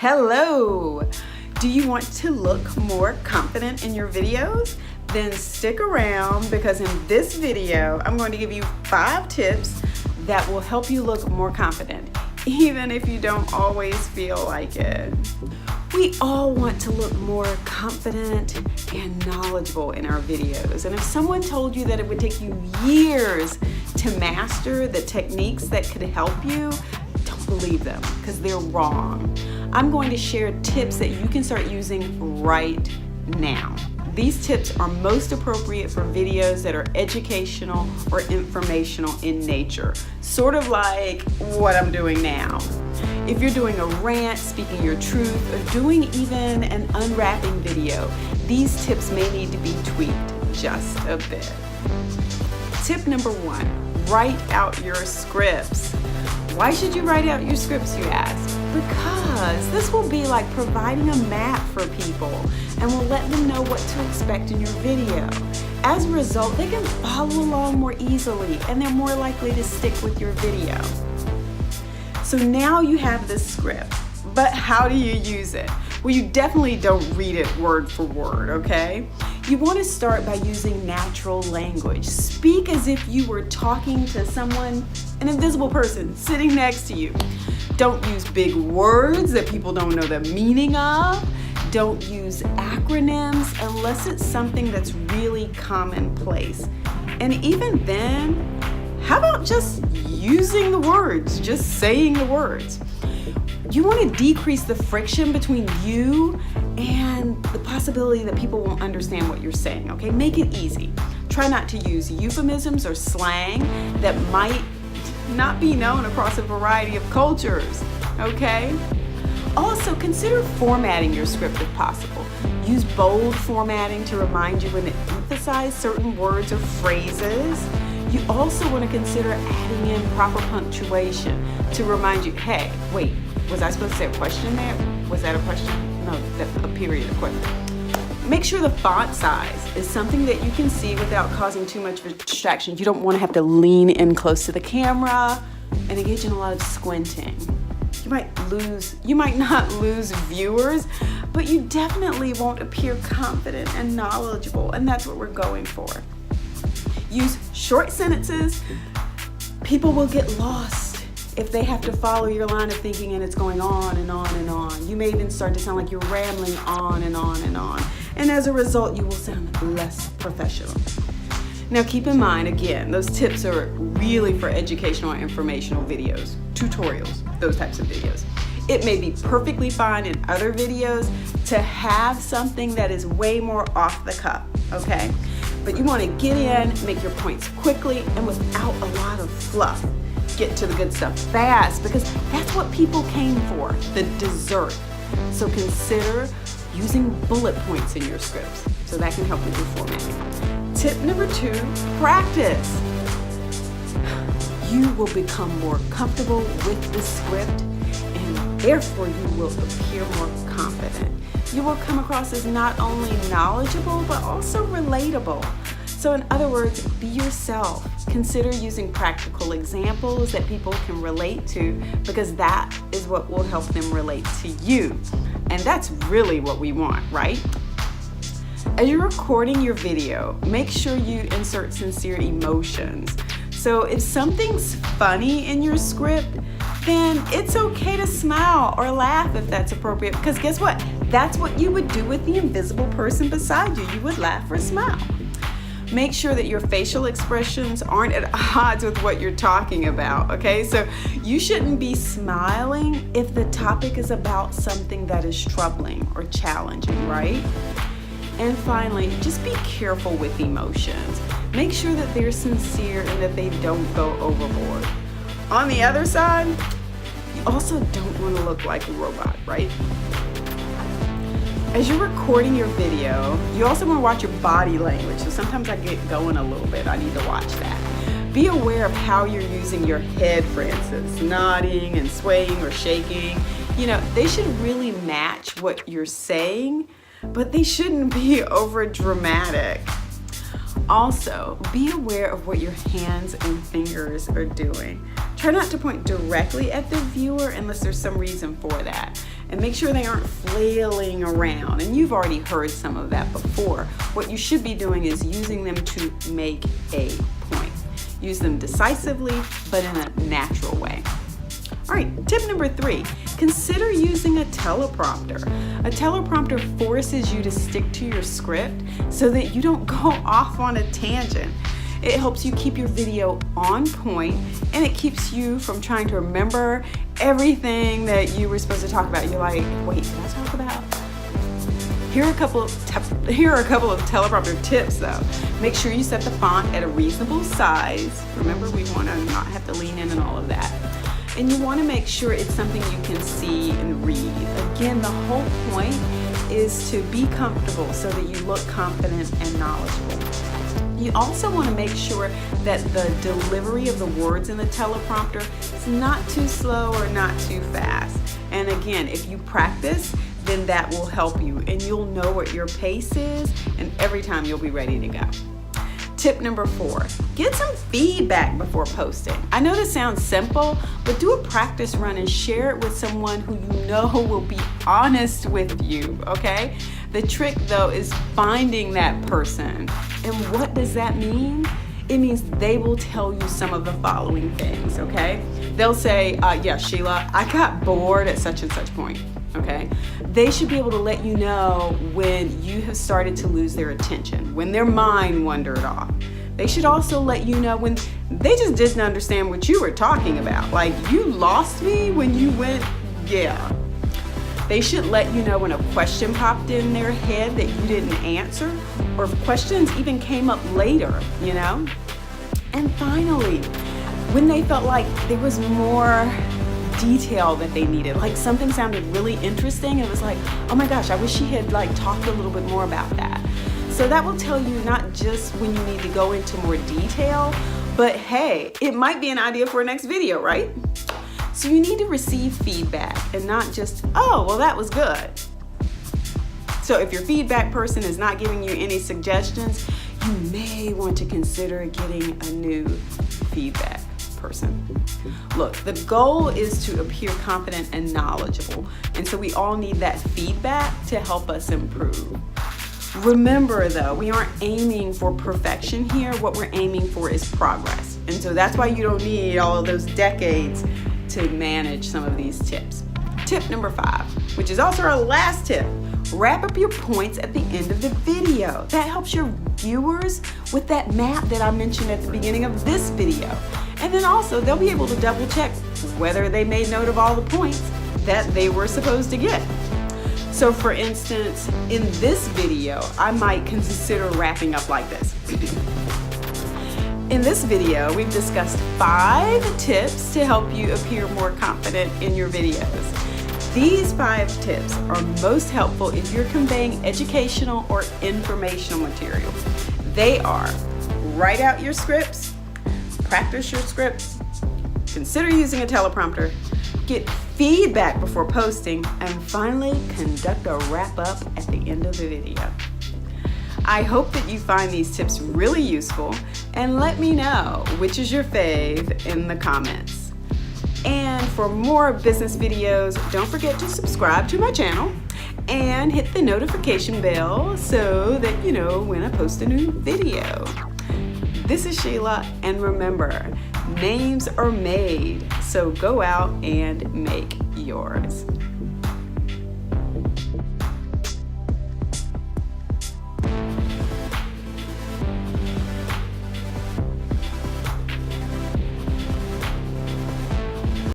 Hello! Do you want to look more confident in your videos? Then stick around because in this video, I'm going to give you 5 tips that will help you look more confident, even if you don't always feel like it. We all want to look more confident and knowledgeable in our videos. And if someone told you that it would take you years to master the techniques that could help you, don't believe them because they're wrong. I'm going to share tips that you can start using right now. These tips are most appropriate for videos that are educational or informational in nature, sort of like what I'm doing now. If you're doing a rant, speaking your truth, or doing even an unwrapping video, these tips may need to be tweaked just a bit. Tip number 1, write out your scripts. Why should you write out your scripts, you ask? Because this will be like providing a map for people and will let them know what to expect in your video. As a result, they can follow along more easily and they're more likely to stick with your video. So now you have this script, but how do you use it? Well, you definitely don't read it word for word, okay? You want to start by using natural language. Speak as if you were talking to someone, an invisible person sitting next to you. Don't use big words that people don't know the meaning of. Don't use acronyms unless it's something that's really commonplace. And even then, how about just using the words, just saying the words? You want to decrease the friction between you and the possibility that people won't understand what you're saying, okay? Make it easy. Try not to use euphemisms or slang that might not be known across a variety of cultures, okay? Also, consider formatting your script if possible. Use bold formatting to remind you when to emphasize certain words or phrases. You also want to consider adding in proper punctuation to remind you, hey, wait, was I supposed to say a question there? Was that a question? No, that's a period of question. Make sure the font size is something that you can see without causing too much of a distraction. You don't want to have to lean in close to the camera and engage in a lot of squinting. You might not lose viewers, but you definitely won't appear confident and knowledgeable, and that's what we're going for. Use short sentences. People will get lost if they have to follow your line of thinking and it's going on and on and on. You may even start to sound like you're rambling on and on and on. And as a result, you will sound less professional. Now keep in mind, again, those tips are really for educational and informational videos, tutorials, those types of videos. It may be perfectly fine in other videos to have something that is way more off the cuff, okay? But you want to get in, make your points quickly and without a lot of fluff. Get to the good stuff fast because that's what people came for, the dessert. So consider using bullet points in your scripts so that can help with your formatting. Tip number 2, practice. You will become more comfortable with the script and therefore you will appear more confident. You will come across as not only knowledgeable but also relatable. So in other words, be yourself. Consider using practical examples that people can relate to because that is what will help them relate to you. And that's really what we want, right? As you're recording your video, make sure you insert sincere emotions. So if something's funny in your script, then it's okay to smile or laugh if that's appropriate because guess what? That's what you would do with the invisible person beside you. You would laugh or smile. Make sure that your facial expressions aren't at odds with what you're talking about, okay? So you shouldn't be smiling if the topic is about something that is troubling or challenging, right? And finally, just be careful with emotions. Make sure that they're sincere and that they don't go overboard. On the other side, you also don't want to look like a robot, right? As you're recording your video, you also want to watch your body language. So sometimes I get going a little bit. I need to watch that. Be aware of how you're using your head, for instance, nodding and swaying or shaking. You know, they should really match what you're saying, but they shouldn't be over dramatic. Also, be aware of what your hands and fingers are doing. Try not to point directly at the viewer unless there's some reason for that. And make sure they aren't flailing around. And you've already heard some of that before. What you should be doing is using them to make a point. Use them decisively, but in a natural way. All right, tip number 3, consider using a teleprompter. A teleprompter forces you to stick to your script so that you don't go off on a tangent. It helps you keep your video on point, and it keeps you from trying to remember everything that you were supposed to talk about. You're like, wait, did I talk about? Here are a couple of teleprompter tips though. Make sure you set the font at a reasonable size. Remember, we want to not have to lean in and all of that. And you want to make sure it's something you can see and read. Again, the whole point is to be comfortable so that you look confident and knowledgeable. You also want to make sure that the delivery of the words in the teleprompter is not too slow or not too fast. And again, if you practice, then that will help you and you'll know what your pace is, and every time you'll be ready to go. Tip number 4, get some feedback before posting. I know this sounds simple, but do a practice run and share it with someone who you know will be honest with you, okay? The trick though is finding that person. And what does that mean? It means they will tell you some of the following things, okay? They'll say, yeah, Sheila, I got bored at such and such point, okay? They should be able to let you know when you have started to lose their attention, when their mind wandered off. They should also let you know when they just didn't understand what you were talking about. Like, you lost me when you went, yeah. They should let you know when a question popped in their head that you didn't answer, or if questions even came up later, you know? And finally, when they felt like there was more detail that they needed, like something sounded really interesting, and it was like, oh my gosh, I wish she had like talked a little bit more about that. So that will tell you not just when you need to go into more detail, but hey, it might be an idea for a next video, right? So you need to receive feedback and not just, oh, well, that was good. So if your feedback person is not giving you any suggestions, you may want to consider getting a new feedback person. Look, the goal is to appear confident and knowledgeable. And so we all need that feedback to help us improve. Remember though, we aren't aiming for perfection here. What we're aiming for is progress. And so that's why you don't need all of those decades to manage some of these tips. Tip number 5, which is also our last tip, wrap up your points at the end of the video. That helps your viewers with that map that I mentioned at the beginning of this video. And then also they'll be able to double check whether they made note of all the points that they were supposed to get. So for instance, in this video, I might consider wrapping up like this. In this video, we've discussed 5 tips to help you appear more confident in your videos. These 5 tips are most helpful if you're conveying educational or informational material. They are: write out your scripts, practice your scripts, consider using a teleprompter, get feedback before posting, and finally, conduct a wrap-up at the end of the video. I hope that you find these tips really useful, and let me know which is your fave in the comments. And for more business videos, don't forget to subscribe to my channel and hit the notification bell so that you know when I post a new video. This is Sheila, and remember, names are made, so go out and make yours.